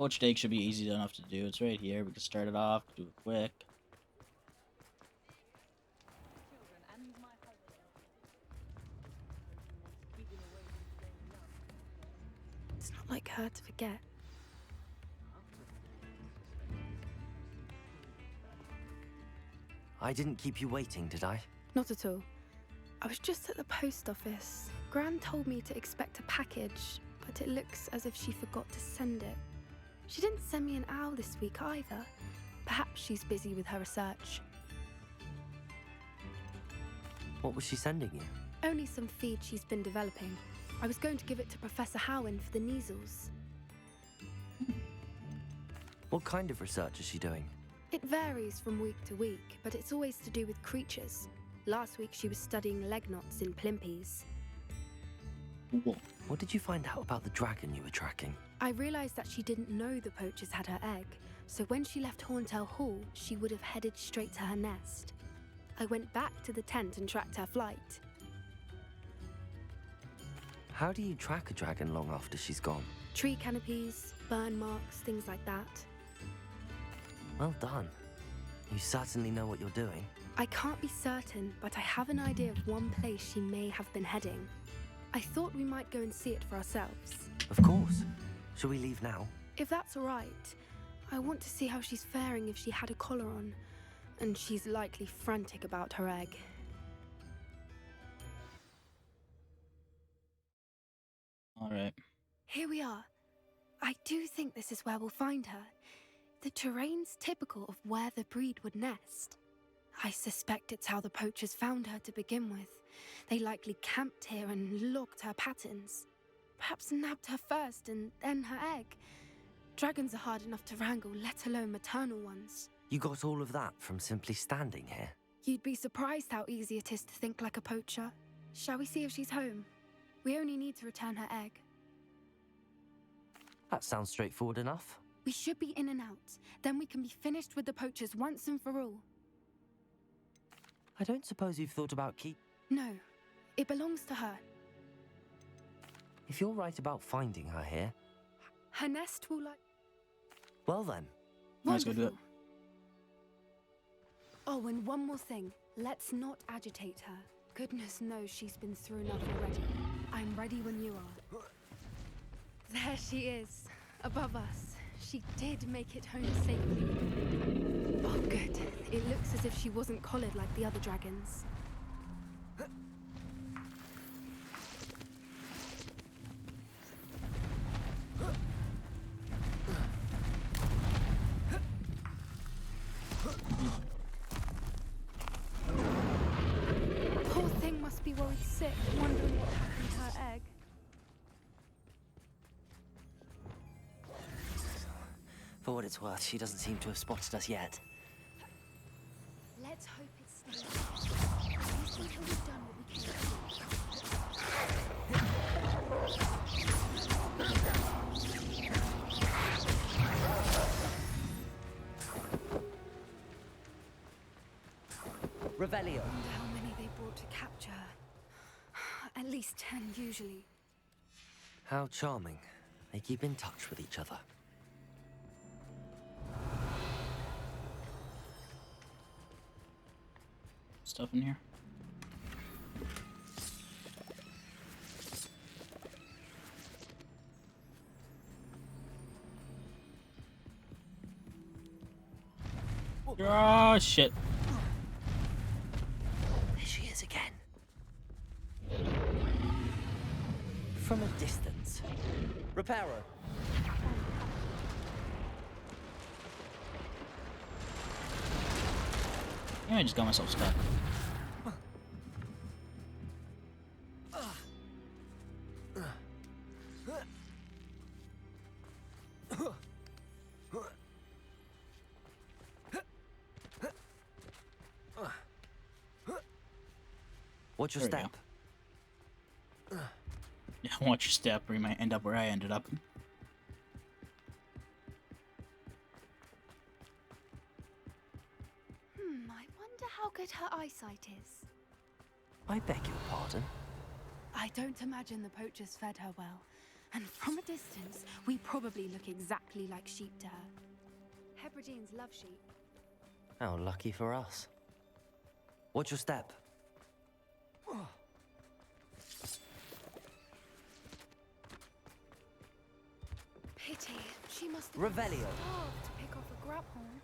Poached egg should be easy enough to do. It's right here. We can start it off, do it quick. It's not like her to forget. I didn't keep you waiting, did I? Not at all. I was just at the post office. Gran told me to expect a package, but it looks as if she forgot to send it. She didn't send me an owl this week either. Perhaps she's busy with her research. What was she sending you? Only some feed she's been developing. I was going to give it to Professor Howen for the measles. What kind of research is she doing? It varies from week to week, but it's always to do with creatures. Last week she was studying leg knots in plimpies. What did you find out about the dragon you were tracking? I realized that she didn't know the poachers had her egg, so when she left Horntail Hall, she would have headed straight to her nest. I went back to the tent and tracked her flight. How do you track a dragon long after she's gone? Tree canopies, burn marks, things like that. Well done. You certainly know what you're doing. I can't be certain, but I have an idea of one place she may have been heading. I thought we might go and see it for ourselves. Of course. Shall we leave now? If that's all right. I want to see how she's faring if she had a collar on. And she's likely frantic about her egg. Alright. Here we are. I do think this is where we'll find her. The terrain's typical of where the breed would nest. I suspect it's how the poachers found her to begin with. They likely camped here and logged her patterns. Perhaps nabbed her first and then her egg. Dragons are hard enough to wrangle, let alone maternal ones. You got all of that from simply standing here? You'd be surprised how easy it is to think like a poacher. Shall we see if she's home? We only need to return her egg. That sounds straightforward enough. We should be in and out. Then we can be finished with the poachers once and for all. I don't suppose you've thought about No, it belongs to her. If you're right about finding her here, Her nest will well then. Let's go do it. Oh, and one more thing. Let's not agitate her. Goodness knows she's been through enough already. I'm ready when you are. There she is, above us. She did make it home safely. Oh, good. It looks as if she wasn't collared like the other dragons. Poor thing must be worried sick, wondering what happened to her egg. For what it's worth, she doesn't seem to have spotted us yet. Let's hope it stays. At least until we've done what we came to do. Revelio. Wonder how many they brought to capture her. At least 10 usually. How charming. They keep in touch with each other. Stuff in here. Oh shit. There she is again. From a distance. Reparo. I just got myself stuck. What's your There we step? Yeah, watch your step or you might end up where I ended up. I wonder how good her eyesight is. I beg your pardon. I don't imagine the poachers fed her well. And from a distance, we probably look exactly like sheep to her. Hebrideans love sheep. How lucky for us. Watch your step. Pity. She must have Revelio. starved to pick off a grabhorn.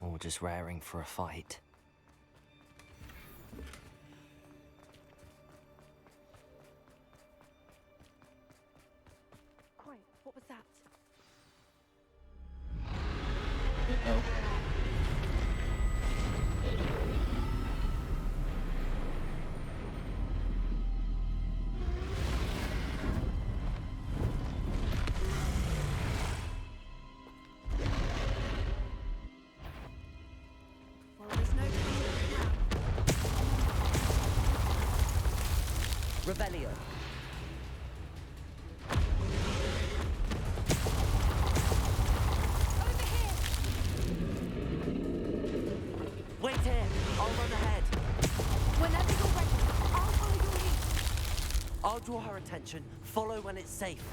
Or just raring for a fight. Quiet. What was that? Oh. Well, there's no time left now. Revelio. Over here! Wait here. I'll run ahead. Whenever you're ready, I'll follow your lead. I'll draw her attention. Follow when it's safe.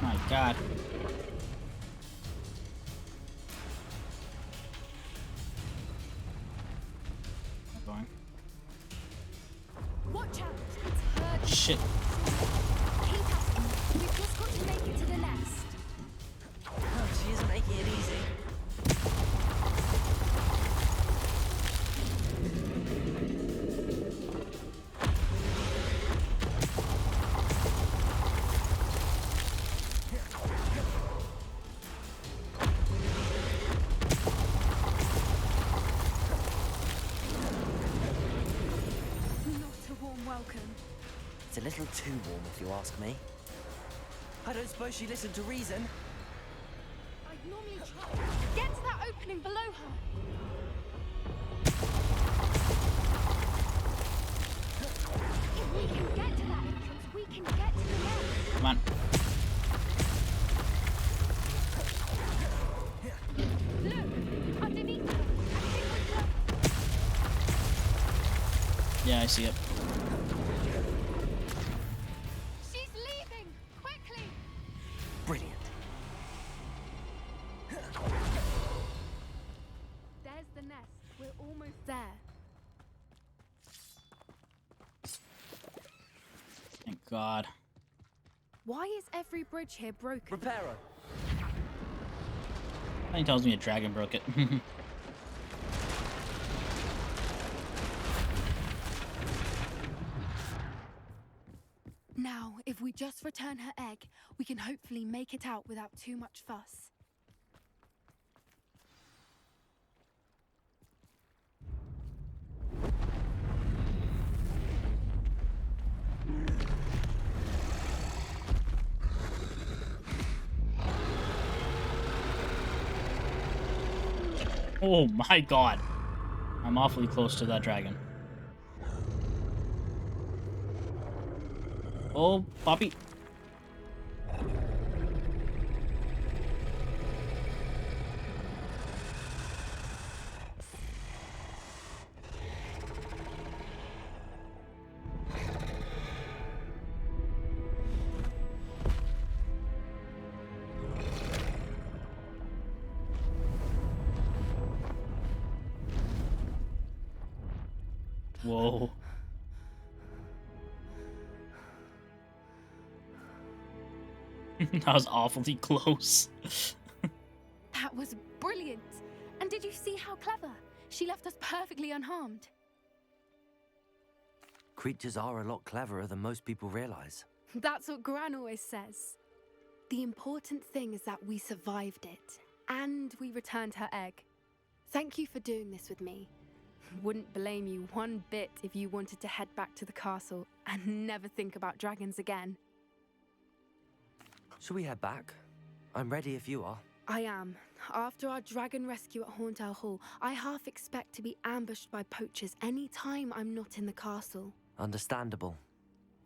My God. I'm going. Watch out! It's her. Shit. Keep at it. We've just got to make it to the nest. Oh, she isn't making it easy. Not a warm welcome. It's a little too warm, if you ask me. I don't suppose she listened to reason. I'd normally try. Get to that opening below her. If we can get to that entrance, we can get to the nest. Come on. Look! Underneath her. I think we're close. Yeah, I see it. She's leaving! Quickly! Brilliant. There's the nest. We're almost there. Thank God. Why is every bridge here broken? Reparo. Something tells me a dragon broke it. Now, if we just return her egg, we can hopefully make it out without too much fuss. Oh my God. I'm awfully close to that dragon. Oh, Poppy. Whoa. That was awfully close. That was brilliant! And did you see how clever? She left us perfectly unharmed. Creatures are a lot cleverer than most people realize. That's what Gran always says. The important thing is that we survived it, and we returned her egg. Thank you for doing this with me. Wouldn't blame you one bit if you wanted to head back to the castle and never think about dragons again. Shall we head back? I'm ready if you are. I am. After our dragon rescue at Hauntel Hall, I half expect to be ambushed by poachers any time I'm not in the castle. Understandable.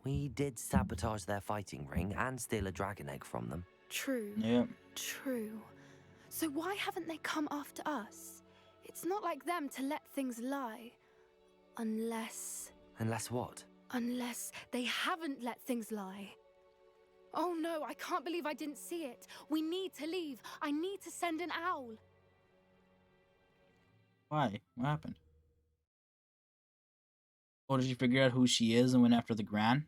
We did sabotage their fighting ring and steal a dragon egg from them. True. Yep. True. So why haven't they come after us? It's not like them to let things lie. Unless what? Unless they haven't let things lie. Oh no, I can't believe I didn't see it. We need to leave. I need to send an owl. Why? What happened? Oh, did you figure out who she is and went after the Gran?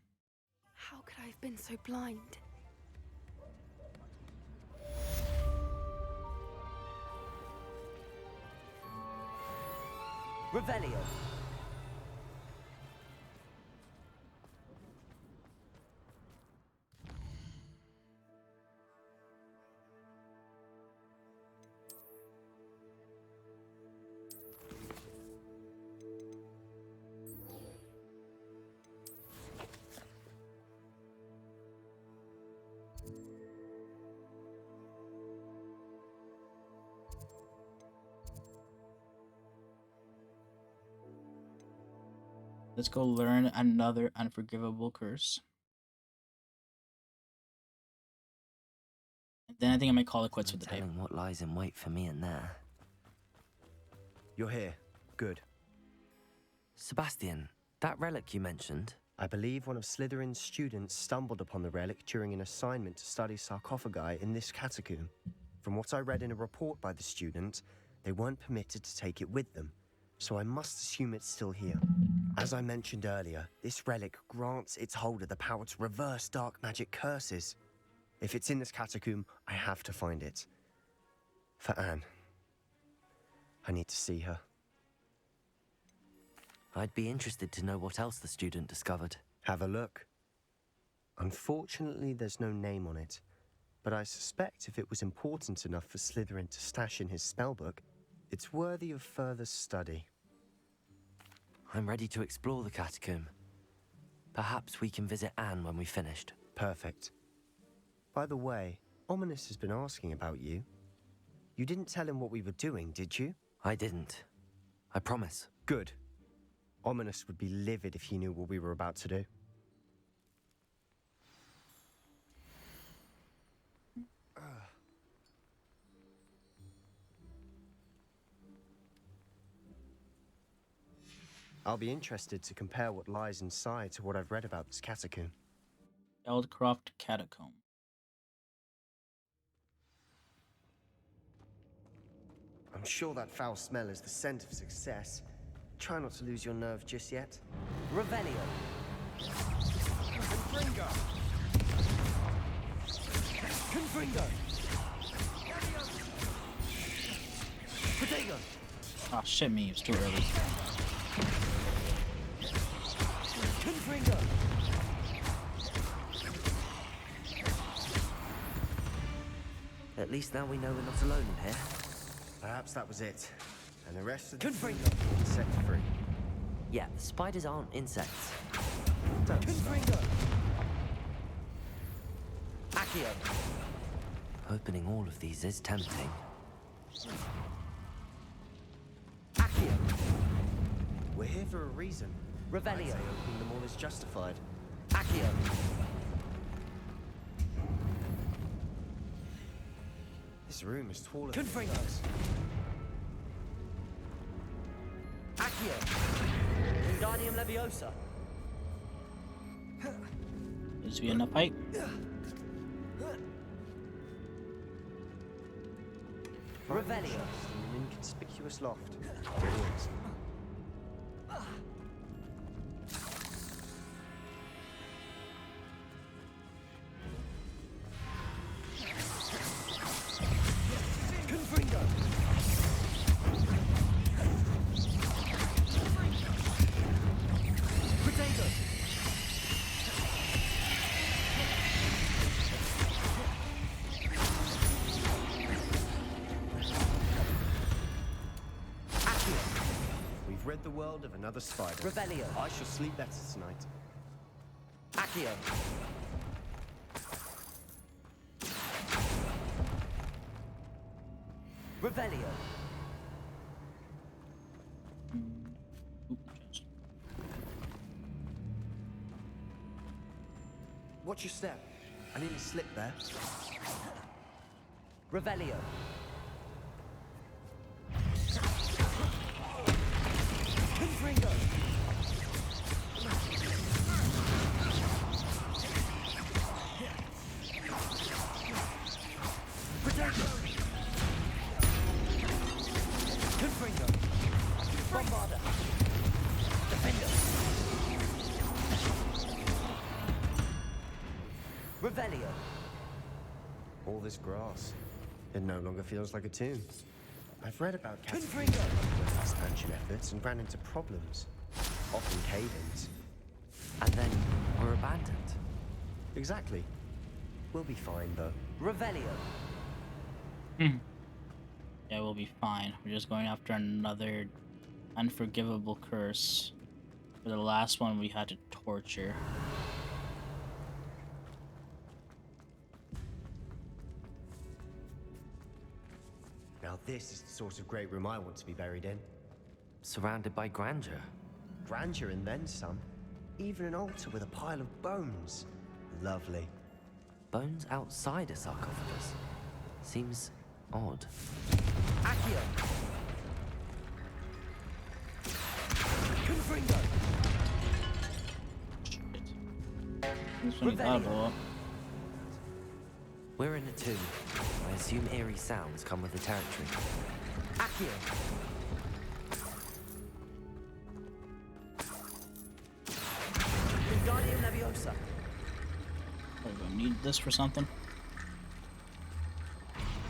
How could I have been so blind? Revelio. Let's go learn another unforgivable curse. And then I think I might call it quits No with the day. telling what lies in wait for me in there. You're here. Good. Sebastian, that relic you mentioned. I believe one of Slytherin's students stumbled upon the relic during an assignment to study sarcophagi in this catacomb. From what I read in a report by the student, they weren't permitted to take it with them, so I must assume it's still here. As I mentioned earlier, this relic grants its holder the power to reverse dark magic curses. If it's in this catacomb, I have to find it. For Anne. I need to see her. I'd be interested to know what else the student discovered. Have a look. Unfortunately, there's no name on it, but I suspect if it was important enough for Slytherin to stash in his spellbook, it's worthy of further study. I'm ready to explore the catacomb. Perhaps we can visit Anne when we've finished. Perfect. By the way, Ominous has been asking about you. You didn't tell him what we were doing, did you? I didn't. I promise. Good. Ominous would be livid if he knew what we were about to do. I'll be interested to compare what lies inside to what I've read about this catacomb. Eldcroft Catacomb. I'm sure that foul smell is the scent of success. Try not to lose your nerve just yet. Revelio. Confringo! Confringo! Potato! Oh shit me, it's too early. Confringo! At least now we know we're not alone in here. Perhaps that was it. And the rest of the Confringo. team is set free. Yeah, the spiders aren't insects. Don't Confringo. Accio. Opening all of these is tempting. Accio. We're here for a reason. I'd say Revelio. opening them all is justified. Accio. This room is taller than Confringo. it looks. Accio. Wingardium Leviosa. Is we in a pipe? Revelio. In an inconspicuous loft. Brilliant. Confringo. Potato. Accio. We've rid the world of another spider. Revelio. I shall sleep better tonight. Accio. Revelio. Oop, just- Watch your step. I nearly slipped there. Revelio. Confringo! Protego! Confringo! Bombarda! Defender! Revelio! All this grass. It no longer feels like a tomb. I've read about Confringo! expansion efforts and ran into problems. Often cave-ins. And then we're abandoned. Exactly. We'll be fine, though. Revelio! Yeah, we'll be fine. We're just going after another unforgivable curse. For the last one, we had to torture. Now this is the sort of great room I want to be buried in. Surrounded by grandeur. Grandeur and then some. Even an altar with a pile of bones. Lovely. Bones outside a sarcophagus. Seems odd. Accio! Confringo! Shit. This one got blow up. We're in a tomb. I assume eerie sounds come with the territory. Accio! Wingardium Leviosa! Are we gonna need this for something?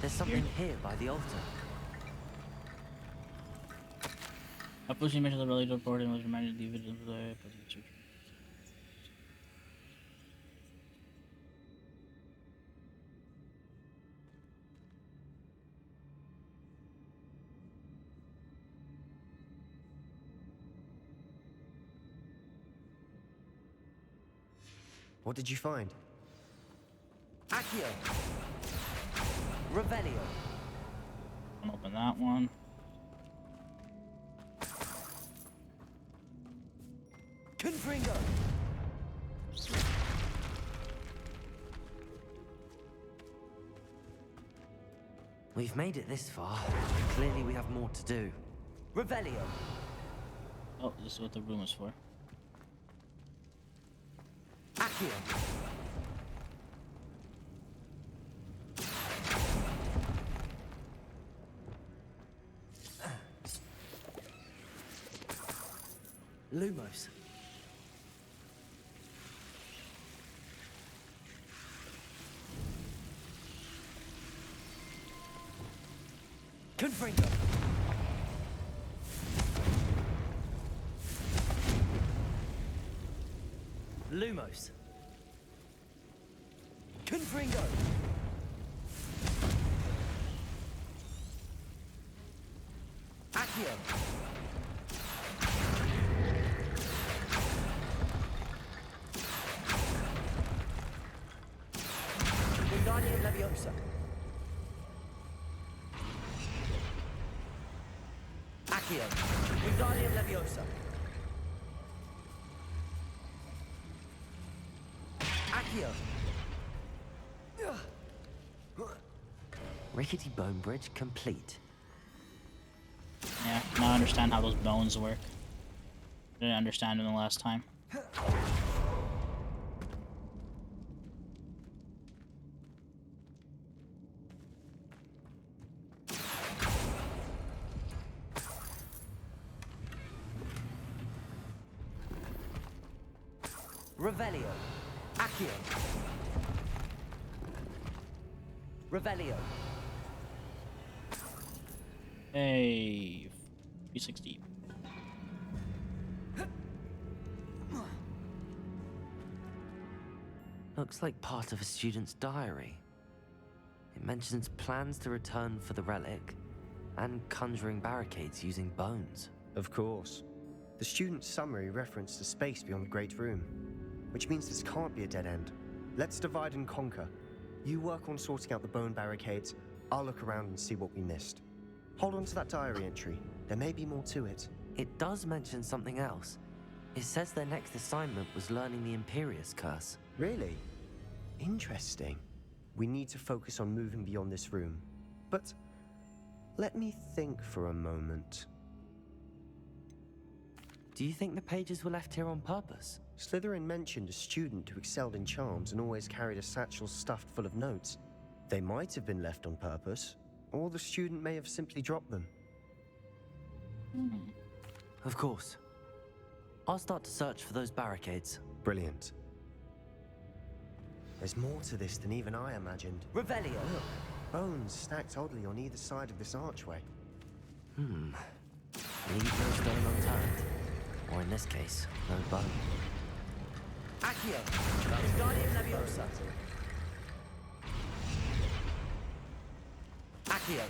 There's something here by the altar. I push image of the related report and was reminded to leave it in the What did you find? Accio! Revelio! I'll open that one. Confringo! We've made it this far. Clearly we have more to do. Revelio! Oh, this is what the room is for. Accio! Lumos. Confringo! Lumos. Confringo! Accio! Wingardium Leviosa! Accio! Wingardium Leviosa! Accio! Rickety bone bridge complete. Yeah, now I understand how those bones work. Didn't understand them the last time. Revelio! Accio! Revelio! Hey, 360. Looks like part of a student's diary. It mentions plans to return for the relic and conjuring barricades using bones. Of course. The student's summary referenced a space beyond the Great Room, which means this can't be a dead end. Let's divide and conquer. You work on sorting out the bone barricades, I'll look around and see what we missed. Hold on to that diary entry. There may be more to it. It does mention something else. It says their next assignment was learning the Imperious curse. Really? Interesting. We need to focus on moving beyond this room. But let me think for a moment. Do you think the pages were left here on purpose? Slytherin mentioned a student who excelled in charms and always carried a satchel stuffed full of notes. They might have been left on purpose, or the student may have simply dropped them. Of course. I'll start to search for those barricades. Brilliant. There's more to this than even I imagined. Revelio. Look, bones stacked oddly on either side of this archway. Leave no stone unturned. Or in this case, no bone. Accio. Wingardium Leviosa. Accio.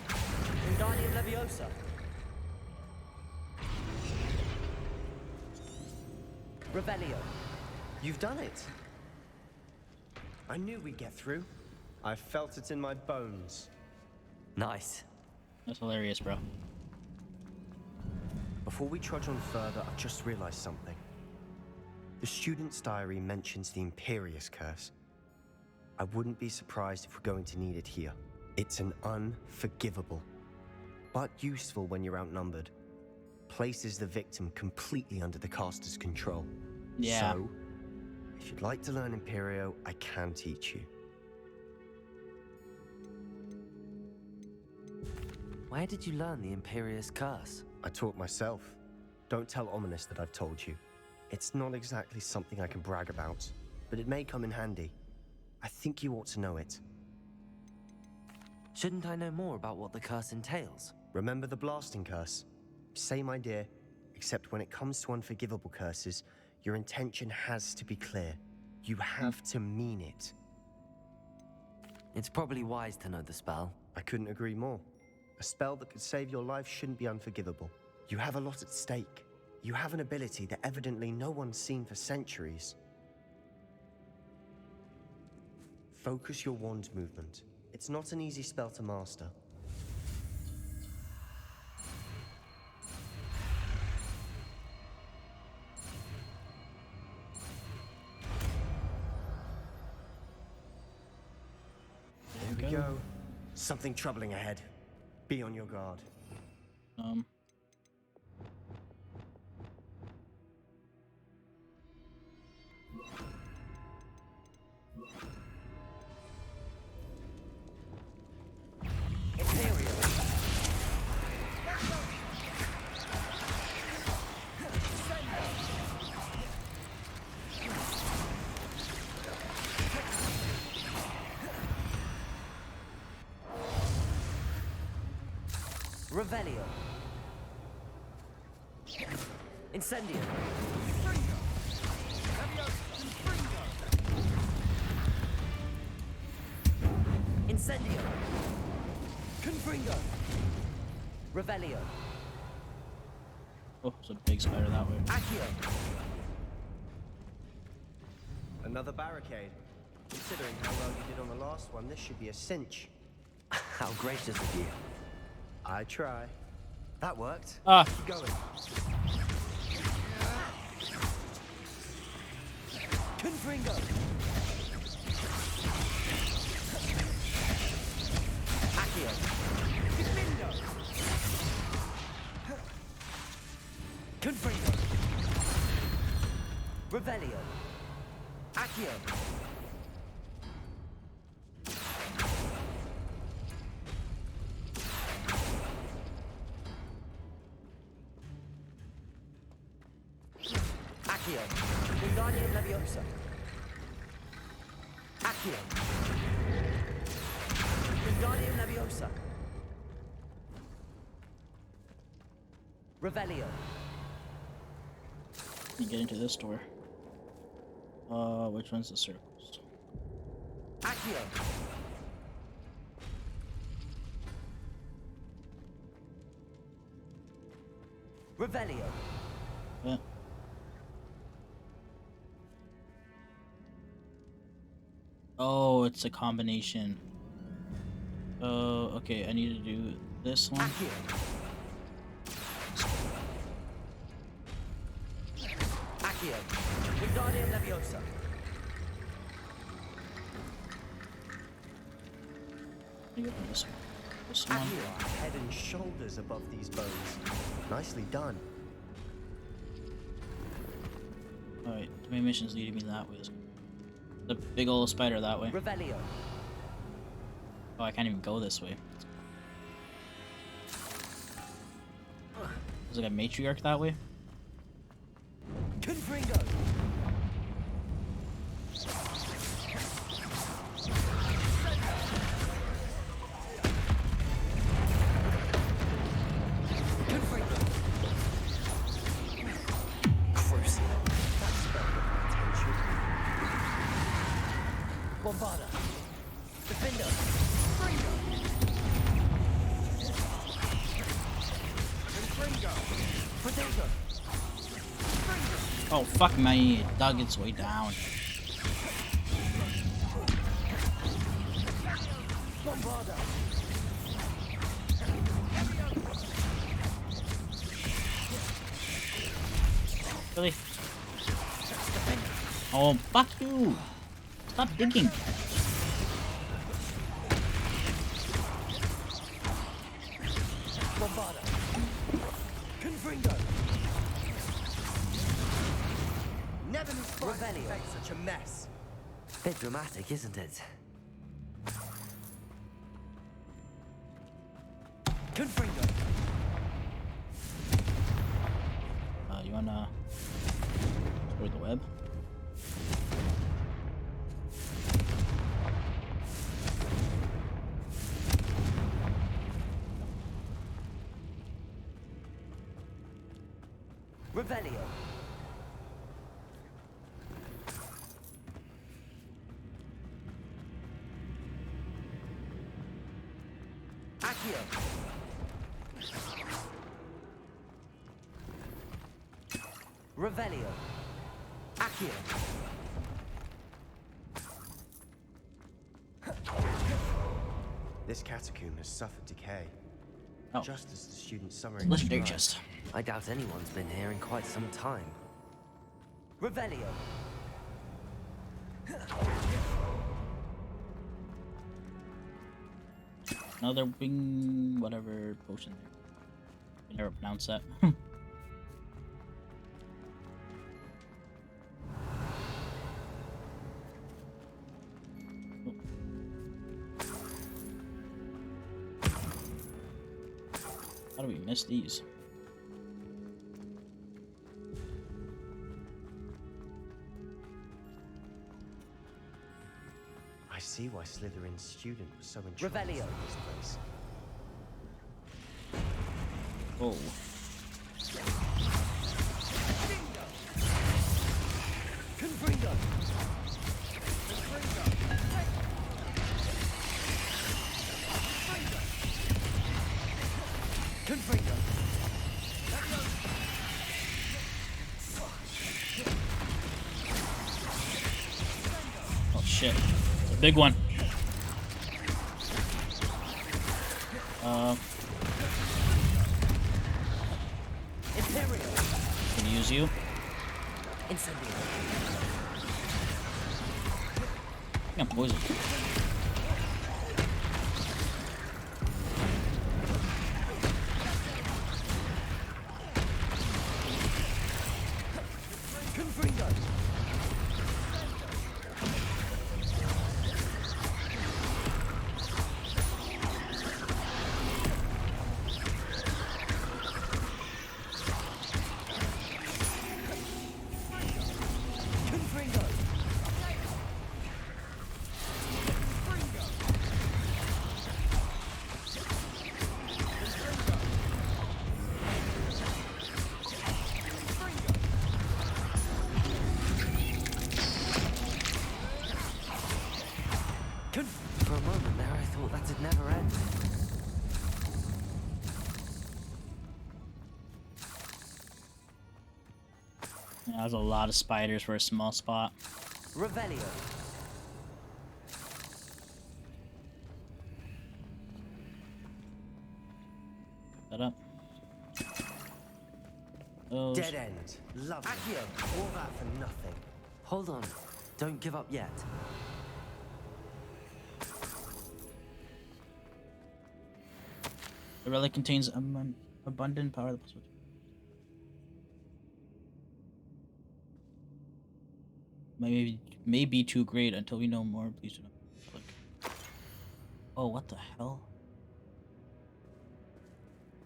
Wingardium Leviosa. Revelio. You've done it! I knew we'd get through. I felt it in my bones. Nice. That's hilarious, bro. Before we trudge on further, I've just realized something. The student's diary mentions the Imperius curse. I wouldn't be surprised if we're going to need it here. It's an unforgivable, but useful when you're outnumbered. Places the victim completely under the caster's control. Yeah. So, if you'd like to learn Imperio, I can teach you. Where did you learn the Imperius curse? I taught myself. Don't tell Ominous that I've told you. It's not exactly something I can brag about, but it may come in handy. I think you ought to know it. Shouldn't I know more about what the curse entails? Remember the blasting curse? Same idea, except when it comes to unforgivable curses, your intention has to be clear. You have to mean it. It's probably wise to know the spell. I couldn't agree more. A spell that could save your life shouldn't be unforgivable. You have a lot at stake. You have an ability that evidently no one's seen for centuries. Focus your wand movement. It's not an easy spell to master. There we go. Something troubling ahead. Be on your guard. Imperio. Revelio. Incendio. Incendio. Confringo. Revelio. Oh, there's a big spider that way. Accio. Another barricade. Considering how well you did on the last one, this should be a cinch. How gracious of you. I try. That worked. Ah. Keep going. Confringo. Accio. Confringo. Confringo. Revelio. Accio. Accio. Wingardium Leviosa. Accio. Wingardium Leviosa. Revelio. You get into this door. Which one's the circles? Accio. Revelio. Yeah. Oh, it's a combination. Oh, okay, I need to do this one. Accio. Accio. Wingardium Leviosa. I get this one. This one. Accio. Head and shoulders above these bones. Nicely done. Alright, the main mission's leading me that way. The big old spider that way. Revelio. Oh, I can't even go this way. There's like a matriarch that way. Confringo. Bombarda. Defender. Fringo. Fringo. Potato. Oh, fuck me. It dug its way down. Bombarda. Really? Oh, fuck you. Stop digging. Bombarda. Confringo. Never knew spiders Revelio. could make such a mess. Bit dramatic, isn't it? Confringo. You wanna destroy the web? Revelio. Accio. Revelio. Accio. This catacomb has suffered decay. Oh. Just as the student's summary Legendary described. chest. I doubt anyone's been here in quite some time. Revelio. Another wing, whatever potion there. I can never pronounce that. How do we miss these? I see why Slytherin's student was so entranced Revelio. with this place. Oh. Confringo. Confringo. Oh shit. It's a big one. Imperio. Can use you. Incendio. I think I'm poisoned. Confringo. Confringo. For a moment there, I thought that'd never end. Yeah, there's a lot of spiders for a small spot. Revelio. Set up. Those. Dead end. Lovely. Accio. All that for nothing. Hold on. Don't give up yet. The relic contains abundant power. may be too great until we know more. Please do not click. Oh, what the hell?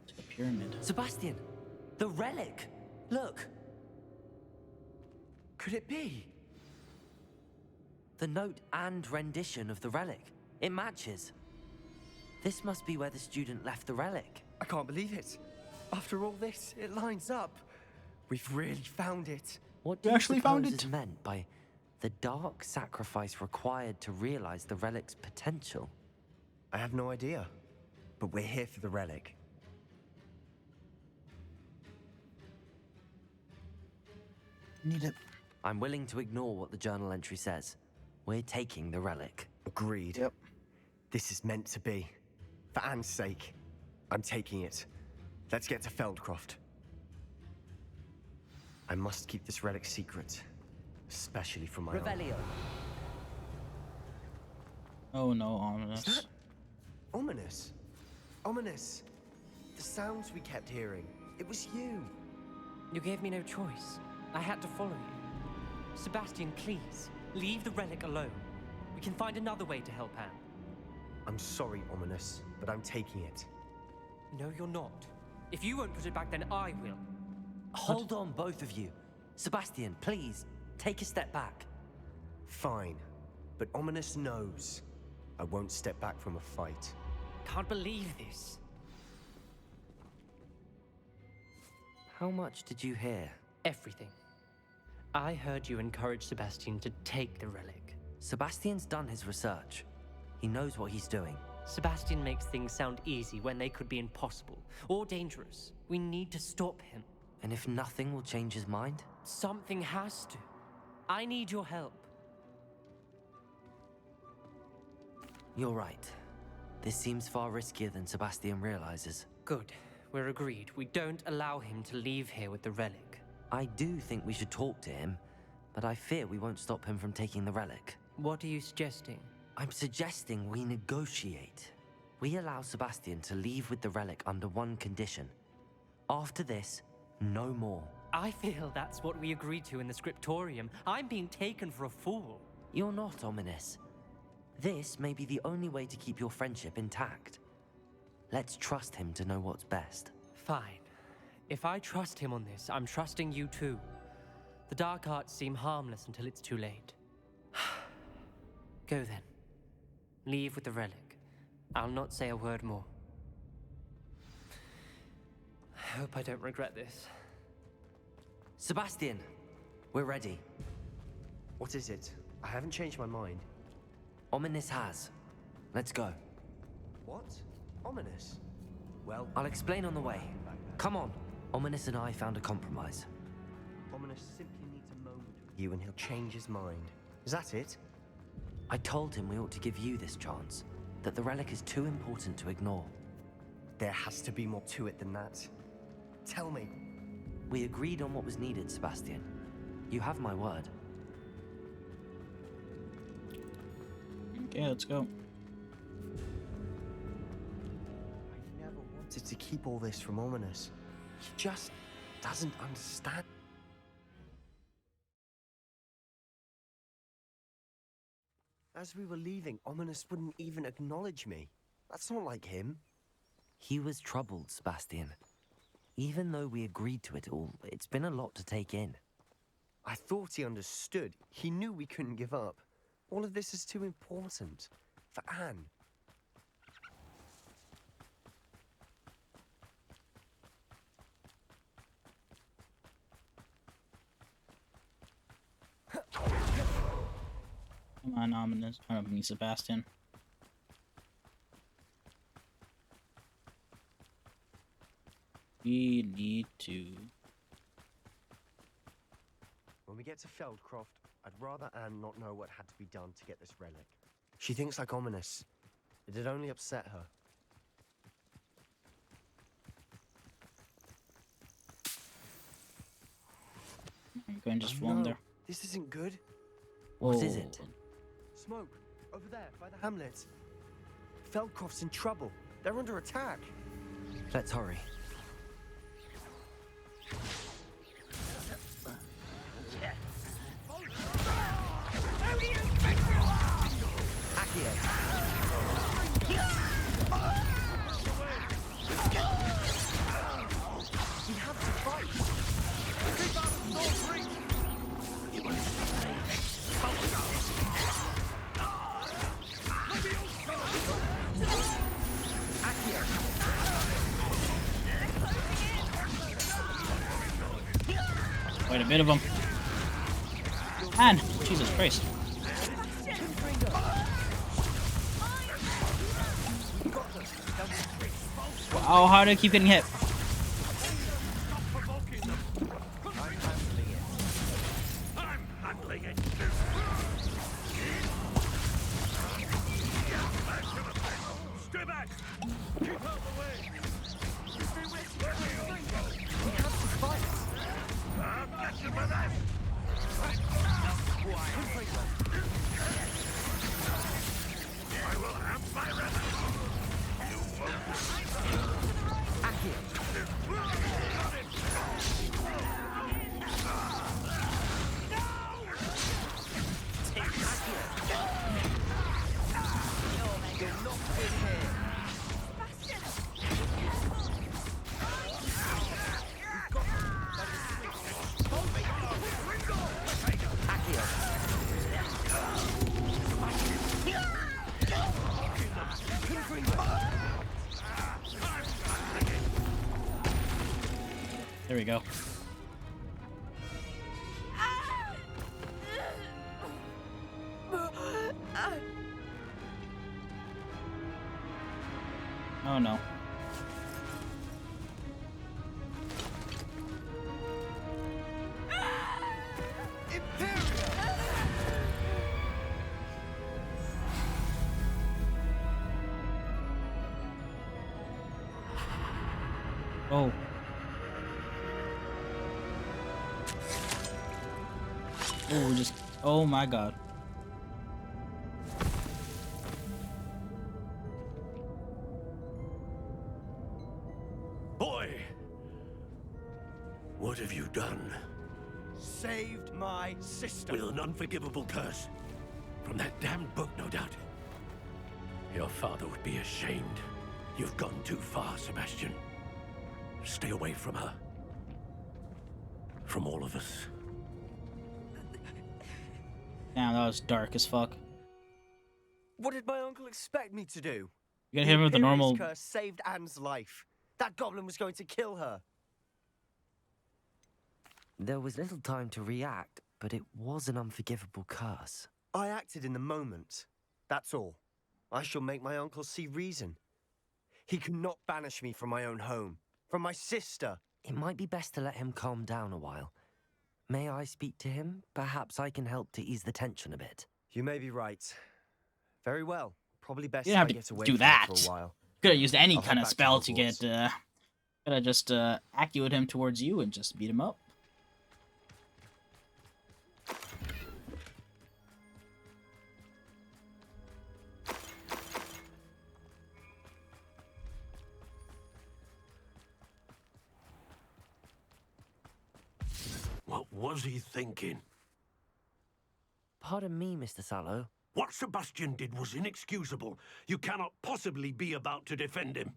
It's a pyramid. Sebastian! The relic! Look! Could it be? The note and rendition of the relic. It matches. This must be where the student left the relic. I can't believe it. After all this, it lines up. We've really found it. What do We you actually found suppose it. is meant by the dark sacrifice required to realize the relic's potential? I have no idea, but we're here for the relic. Need it. I'm willing to ignore what the journal entry says. We're taking the relic. Agreed. Yep. This is meant to be. For Anne's sake, I'm taking it. Let's get to Feldcroft. I must keep this relic secret, especially from my aunt. Revelio. Oh no, ominous. Is that ominous? Ominous. The sounds we kept hearing. It was you. You gave me no choice. I had to follow you. Sebastian, please, leave the relic alone. We can find another way to help Anne. I'm sorry, Ominous, but I'm taking it. No, you're not. If you won't put it back, then I will. Hold on, both of you. Sebastian, please, take a step back. Fine, but Ominous knows I won't step back from a fight. Can't believe this. How much did you hear? Everything. I heard you encourage Sebastian to take the relic. Sebastian's done his research. He knows what he's doing. Sebastian makes things sound easy when they could be impossible or dangerous. We need to stop him. And if nothing will change his mind? Something has to. I need your help. You're right. This seems far riskier than Sebastian realizes. Good. We're agreed. We don't allow him to leave here with the relic. I do think we should talk to him, but I fear we won't stop him from taking the relic. What are you suggesting? I'm suggesting we negotiate. We allow Sebastian to leave with the relic under one condition. After this, no more. I feel that's what we agreed to in the scriptorium. I'm being taken for a fool. You're not, Ominous. This may be the only way to keep your friendship intact. Let's trust him to know what's best. Fine. If I trust him on this, I'm trusting you too. The dark arts seem harmless until it's too late. Go then. Leave with the relic. I'll not say a word more. I hope I don't regret this. Sebastian, we're ready. What is it? I haven't changed my mind. Ominous has. Let's go. What? Ominous? Well, I'll explain on the way. Come on. Ominous and I found a compromise. Ominous simply needs a moment with you and he'll change his mind. Is that it? I told him we ought to give you this chance, that the relic is too important to ignore. There has to be more to it than that. Tell me. We agreed on what was needed, Sebastian. You have my word. Okay, let's go. I've never wanted to keep all this from Ominous. He just doesn't understand. As we were leaving, Ominous wouldn't even acknowledge me. That's not like him. He was troubled, Sebastian. Even though we agreed to it all, it's been a lot to take in. I thought he understood. He knew we couldn't give up. All of this is too important. For Anne. Come on, Ominous. I don't mean Sebastian. We need to. When we get to Feldcroft, I'd rather Anne not know what had to be done to get this relic. She thinks like Ominous. It'd only upset her. I'm going to just Oh, fall in no. there. This isn't good. What is Whoa. it? Smoke, over there, by the hamlet. Feldcroft's in trouble. They're under attack. Let's hurry. Quite a bit of them. Man, Jesus Christ. Wow, how do I keep getting hit? There we go. Oh no. Oh. Oh, just. Oh my god. Boy! What have you done? Saved my sister. With an unforgivable curse. From that damned book, no doubt. Your father would be ashamed. You've gone too far, Sebastian. Stay away from her. From all of us. Damn, that was dark as fuck. What did my uncle expect me to do? You gotta hit him with the Imperious normal. curse saved Anne's life. That goblin was going to kill her. There was little time to react, but it was an unforgivable curse. I acted in the moment. That's all. I shall make my uncle see reason. He cannot banish me from my own home, from my sister. It might be best to let him calm down a while. May I speak to him? Perhaps I can help to ease the tension a bit. You may be right. Very well. Probably best You didn't I have to get away do from that. her for a while. Could have used any I'll head kind of back to spell to get. Hogwarts. Could have just acculate him towards you and just beat him up. What was he thinking? Pardon me, Mr. Sallow. What Sebastian did was inexcusable. You cannot possibly be about to defend him.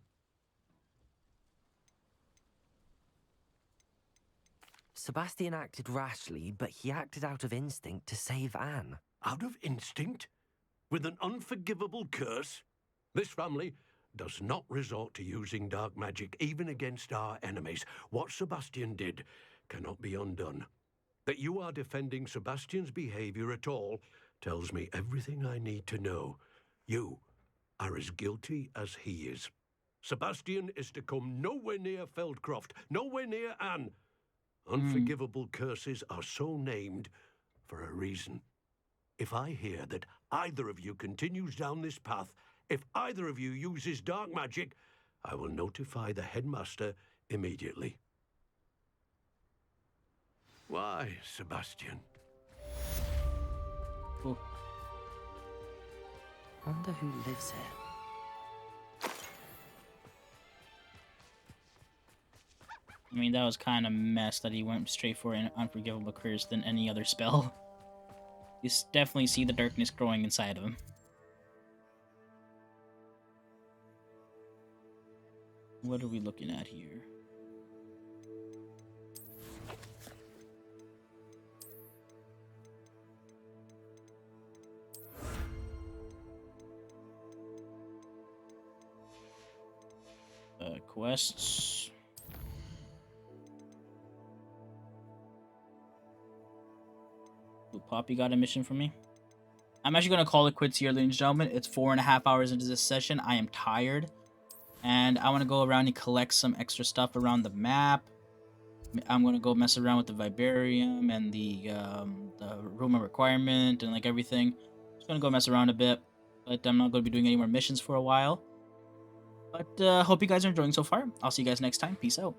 Sebastian acted rashly, but he acted out of instinct to save Anne. Out of instinct? With an unforgivable curse? This family does not resort to using dark magic, even against our enemies. What Sebastian did cannot be undone. That you are defending Sebastian's behavior at all tells me everything I need to know. You are as guilty as he is. Sebastian is to come nowhere near Feldcroft, nowhere near Anne. Unforgivable curses are so named for a reason. If I hear that either of you continues down this path, if either of you uses dark magic, I will notify the headmaster immediately. Why, Sebastian? Ooh. Wonder who lives here. I mean, that was kind of mess that he went straight for an unforgivable curse than any other spell. You definitely see the darkness growing inside of him. What are we looking at here? Quests. Poppy got a mission for me. I'm actually going to call it quits here, ladies and gentlemen. It's 4.5 hours into this session. I am tired. And I want to go around and collect some extra stuff around the map. I'm going to go mess around with the Vibarium and the room of requirement and like everything. Just going to go mess around a bit. But I'm not going to be doing any more missions for a while. But hope you guys are enjoying so far. I'll see you guys next time. Peace out.